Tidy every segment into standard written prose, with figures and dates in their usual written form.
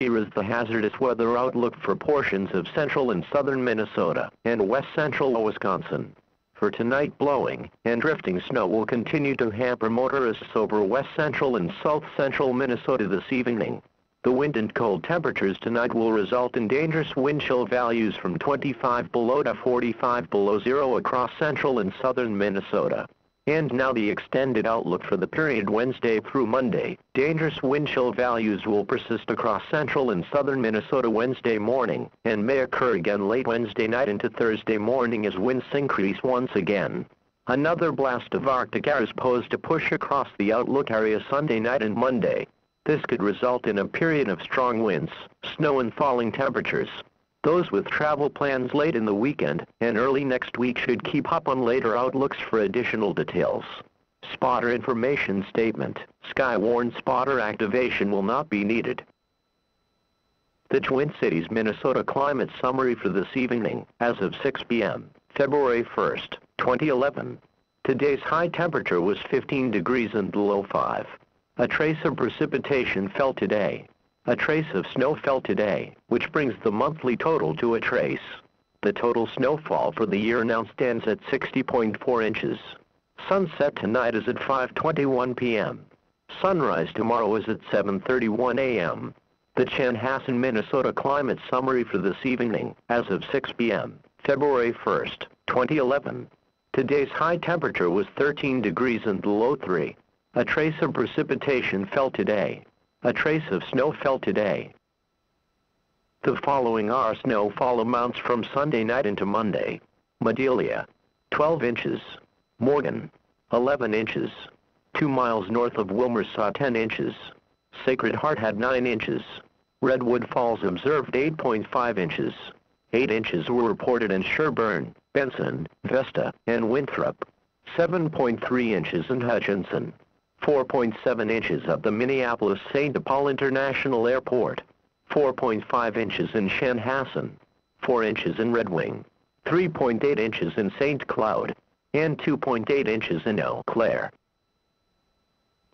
Here is the hazardous weather outlook for portions of central and southern Minnesota and west central Wisconsin. For tonight, blowing and drifting snow will continue to hamper motorists over west central and south central Minnesota this evening. The wind and cold temperatures tonight will result in dangerous wind chill values from 25 below to 45 below zero across central and southern Minnesota. And now the extended outlook for the period Wednesday through Monday. Dangerous wind chill values will persist across central and southern Minnesota Wednesday morning, and may occur again late Wednesday night into Thursday morning as winds increase once again. Another blast of Arctic air is posed to push across the outlook area Sunday night and Monday. This could result in a period of strong winds, snow and falling temperatures. Those with travel plans late in the weekend and early next week should keep up on later outlooks for additional details. Spotter information statement. Skywarn spotter activation will not be needed. The Twin Cities, Minnesota climate summary for this evening, as of 6 p.m., February 1st, 2011. Today's high temperature was 15 degrees and below 5. A trace of precipitation fell today. A trace of snow fell today, which brings the monthly total to a trace. The total snowfall for the year now stands at 60.4 inches. Sunset tonight is at 5:21 p.m. Sunrise tomorrow is at 7:31 a.m. The Chanhassen, Minnesota climate summary for this evening, as of 6 p.m., February 1st, 2011. Today's high temperature was 13 degrees and below 3. A trace of precipitation fell today. A trace of snow fell today. The following are snowfall amounts from Sunday night into Monday. Madelia, 12 inches. Morgan, 11 inches. 2 miles north of Wilmersaw, 10 inches. Sacred Heart had 9 inches. Redwood Falls observed 8.5 inches. 8 inches were reported in Sherburne, Benson, Vesta, and Winthrop. 7.3 inches in Hutchinson. 4.7 inches at the Minneapolis-St. Paul International Airport. 4.5 inches in Chanhassen. 4 inches in Red Wing. 3.8 inches in St. Cloud. And 2.8 inches in Eau Claire.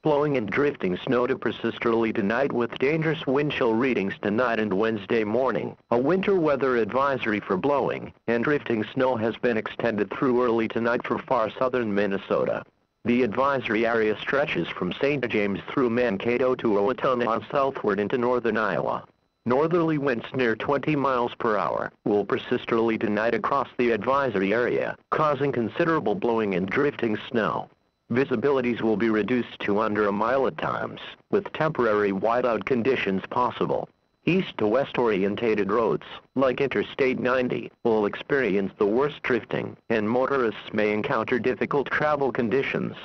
Blowing and drifting snow to persist early tonight with dangerous wind chill readings tonight and Wednesday morning. A winter weather advisory for blowing and drifting snow has been extended through early tonight for far southern Minnesota. The advisory area stretches from St. James through Mankato to Owatonna southward into northern Iowa. Northerly winds near 20 miles per hour will persist early tonight across the advisory area, causing considerable blowing and drifting snow. Visibilities will be reduced to under a mile at times, with temporary whiteout conditions possible. East to west orientated roads, like Interstate 90, will experience the worst drifting, and motorists may encounter difficult travel conditions.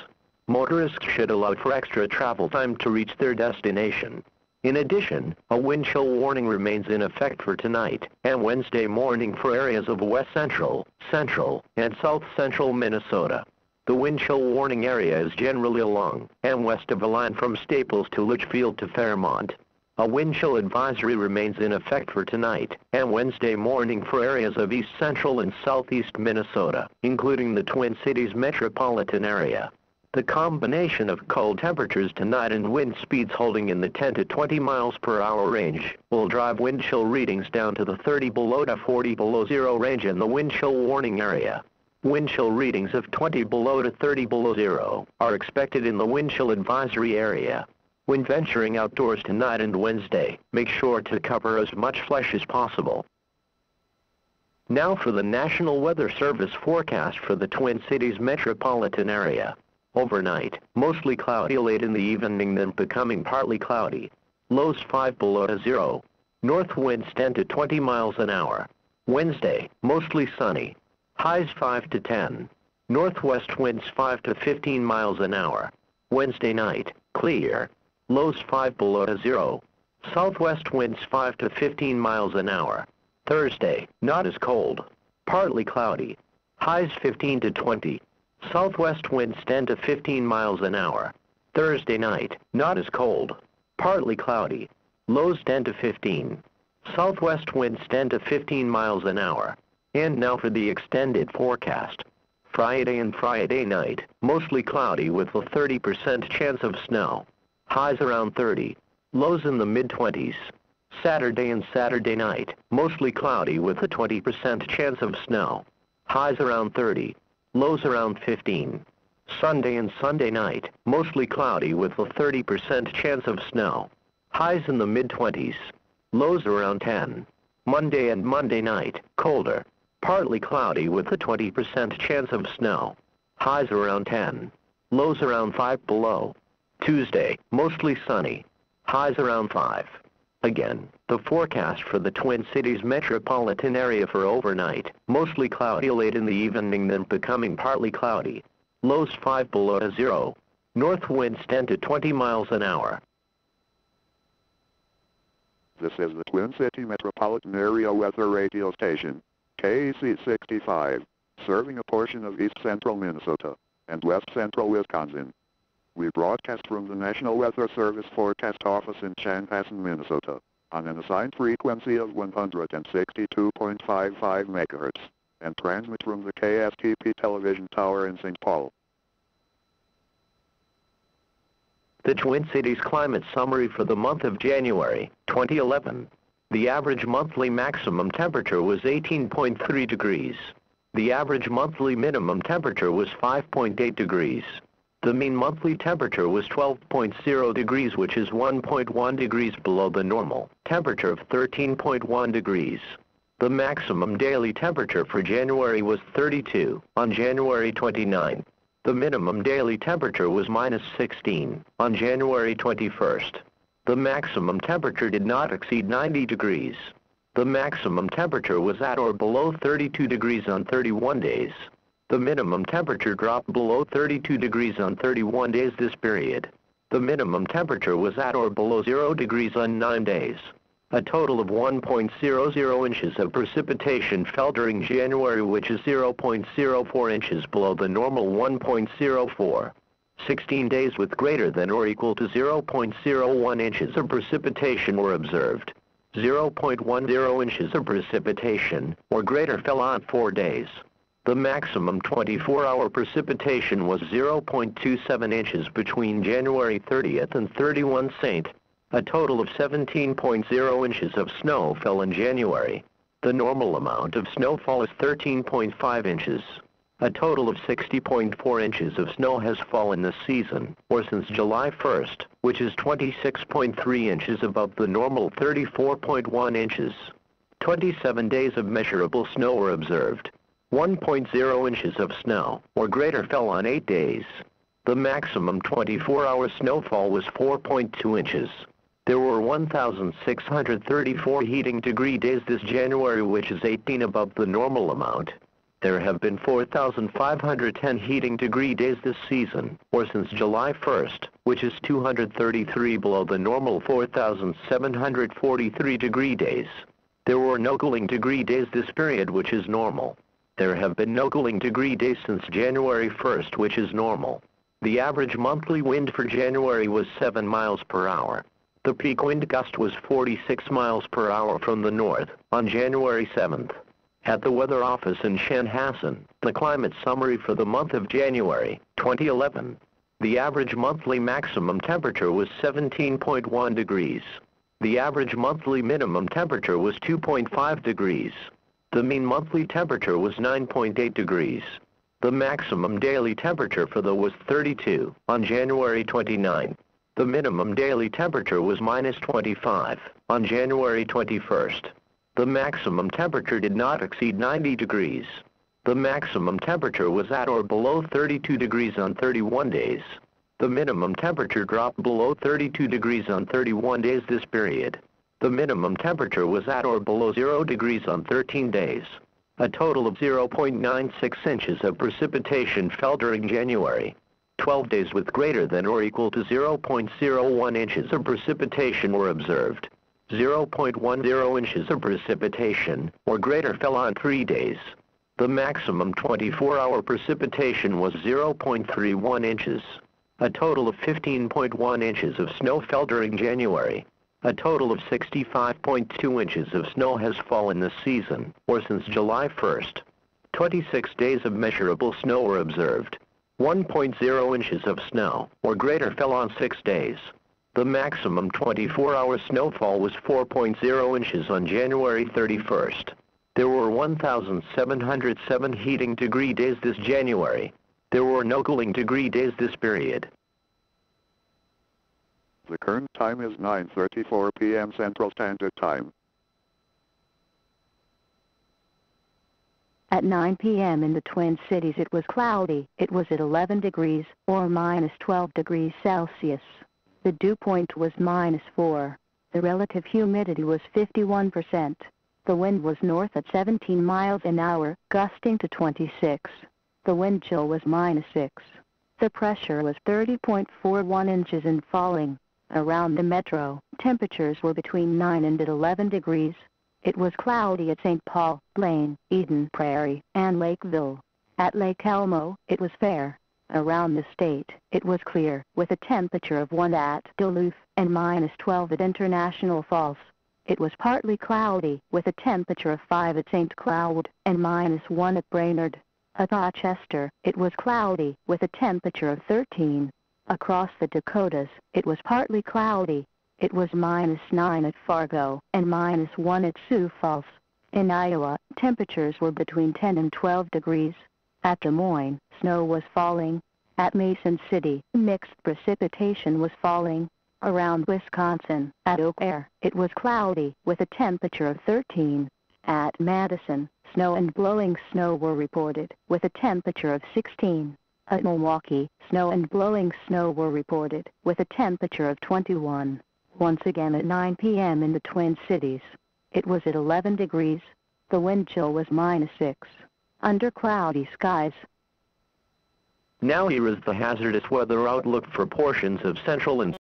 Motorists should allow for extra travel time to reach their destination. In addition, a wind chill warning remains in effect for tonight and Wednesday morning for areas of west central, central, and south central Minnesota. The wind chill warning area is generally along and west of a line from Staples to Litchfield to FAIRMONT. A wind chill advisory remains in effect for tonight and Wednesday morning for areas of east central and southeast Minnesota, including the Twin Cities metropolitan area. The combination of cold temperatures tonight and wind speeds holding in the 10 to 20 miles per hour range will drive wind chill readings down to the 30 below to 40 below zero range in the wind chill warning area. Wind chill readings of 20 below to 30 below zero are expected in the wind chill advisory area. When venturing outdoors tonight and Wednesday, make sure to cover as much flesh as possible. Now for the National Weather Service forecast for the Twin Cities metropolitan area. Overnight, mostly cloudy late in the evening, then becoming partly cloudy. Lows 5 below to 0. North winds 10 to 20 miles an hour. Wednesday, mostly sunny. Highs 5 to 10. Northwest winds 5 to 15 miles an hour. Wednesday night, clear. Lows 5 below to 0. Southwest winds 5 to 15 miles an hour. Thursday, not as cold. Partly cloudy. Highs 15 to 20. Southwest winds 10 to 15 miles an hour. Thursday night, not as cold. Partly cloudy. Lows 10 to 15. Southwest winds 10 to 15 miles an hour. And now for the extended forecast. Friday and Friday night, mostly cloudy with a 30% chance of snow. Highs around 30. Lows in the mid-20s. Saturday and Saturday night, mostly cloudy with a 20% chance of snow. Highs around 30. Lows around 15. Sunday and Sunday night, mostly cloudy with a 30% chance of snow. Highs in the mid-20s. Lows around 10. Monday and Monday night, colder. Partly cloudy with a 20% chance of snow. Highs around 10. Lows around 5 below. Tuesday, mostly sunny. Highs around 5. Again, the forecast for the Twin Cities metropolitan area for overnight, mostly cloudy late in the evening then becoming partly cloudy. Lows 5 below to 0. North winds 10 to 20 miles an hour. This is the Twin City metropolitan area weather radio station, KEC 65, serving a portion of east central Minnesota and west central Wisconsin. We broadcast from the National Weather Service Forecast Office in Chanhassen, Minnesota, on an assigned frequency of 162.55 MHz, and transmit from the KSTP television tower in St. Paul. The Twin Cities climate summary for the month of January, 2011. The average monthly maximum temperature was 18.3 degrees. The average monthly minimum temperature was 5.8 degrees. The mean monthly temperature was 12.0 degrees, which is 1.1 degrees below the normal temperature of 13.1 degrees. The maximum daily temperature for January was 32 on January 29. The minimum daily temperature was -16 on January 21st. The maximum temperature did not exceed 90 degrees. The maximum temperature was at or below 32 degrees on 31 days. The minimum temperature dropped below 32 degrees on 31 days this period. The minimum temperature was at or below 0 degrees on 9 days. A total of 1.00 inches of precipitation fell during January, which is 0.04 inches below the normal 1.04. 16 days with greater than or equal to 0.01 inches of precipitation were observed. 0.10 inches of precipitation or greater fell on 4 days. The maximum 24-hour precipitation was 0.27 inches between January 30th and 31 St. A total of 17.0 inches of snow fell in January. The normal amount of snowfall is 13.5 inches. A total of 60.4 inches of snow has fallen this season, or since July 1st, which is 26.3 inches above the normal 34.1 inches. 27 days of measurable snow were observed. 1.0 inches of snow, or greater, fell on 8 days. The maximum 24-hour snowfall was 4.2 inches. There were 1,634 heating degree days this January, which is 18 above the normal amount. There have been 4,510 heating degree days this season, or since July 1st, which is 233 below the normal 4,743 degree days. There were no cooling degree days this period, which is normal. There have been no cooling degree days since January 1st, which is normal. The average monthly wind for January was 7 miles per hour. The peak wind gust was 46 miles per hour from the north on January 7th. At the Weather Office in Chanhassen, the climate summary for the month of January, 2011. The average monthly maximum temperature was 17.1 degrees. The average monthly minimum temperature was 2.5 degrees. The mean monthly temperature was 9.8 degrees. The maximum daily temperature for the was 32 on January 29. The minimum daily temperature was -25 on January 21st. The maximum temperature did not exceed 90 degrees. The maximum temperature was at or below 32 degrees on 31 days. The minimum temperature dropped below 32 degrees on 31 days this period. The minimum temperature was at or below 0 degrees on 13 days. A total of 0.96 inches of precipitation fell during January. 12 days with greater than or equal to 0.01 inches of precipitation were observed. 0.10 inches of precipitation or greater fell on 3 days. The maximum 24-hour precipitation was 0.31 inches. A total of 15.1 inches of snow fell during January. A total of 65.2 inches of snow has fallen this season, or since July 1st. 26 days of measurable snow were observed. 1.0 inches of snow, or greater, fell on 6 days. The maximum 24-hour snowfall was 4.0 inches on January 31st. There were 1,707 heating degree days this January. There were no cooling degree days this period. The current time is 9:34 p.m. Central Standard Time. At 9 p.m. in the Twin Cities it was cloudy. It was at 11 degrees, or minus 12 degrees Celsius. The dew point was -4. The relative humidity was 51%. The wind was north at 17 miles an hour, gusting to 26. The wind chill was -6. The pressure was 30.41 inches and falling. Around the metro, temperatures were between 9 and 11 degrees. It was cloudy at St. Paul, Blaine, Eden Prairie, and Lakeville. At Lake Elmo, it was fair. Around the state, it was clear, with a temperature of 1 at Duluth and -12 at International Falls. It was partly cloudy, with a temperature of 5 at St. Cloud and -1 at Brainerd. At Rochester, it was cloudy, with a temperature of 13. Across the Dakotas, it was partly cloudy. It was -9 at Fargo and -1 at Sioux Falls. In Iowa, temperatures were between 10 and 12 degrees. At Des Moines, snow was falling. At Mason City, mixed precipitation was falling. Around Wisconsin, at Eau Claire, it was cloudy, with a temperature of 13. At Madison, snow and blowing snow were reported, with a temperature of 16. At Milwaukee, snow and blowing snow were reported, with a temperature of 21. Once again at 9 p.m. in the Twin Cities, it was at 11 degrees. The wind chill was -6. Under cloudy skies. Now here is the hazardous weather outlook for portions of central and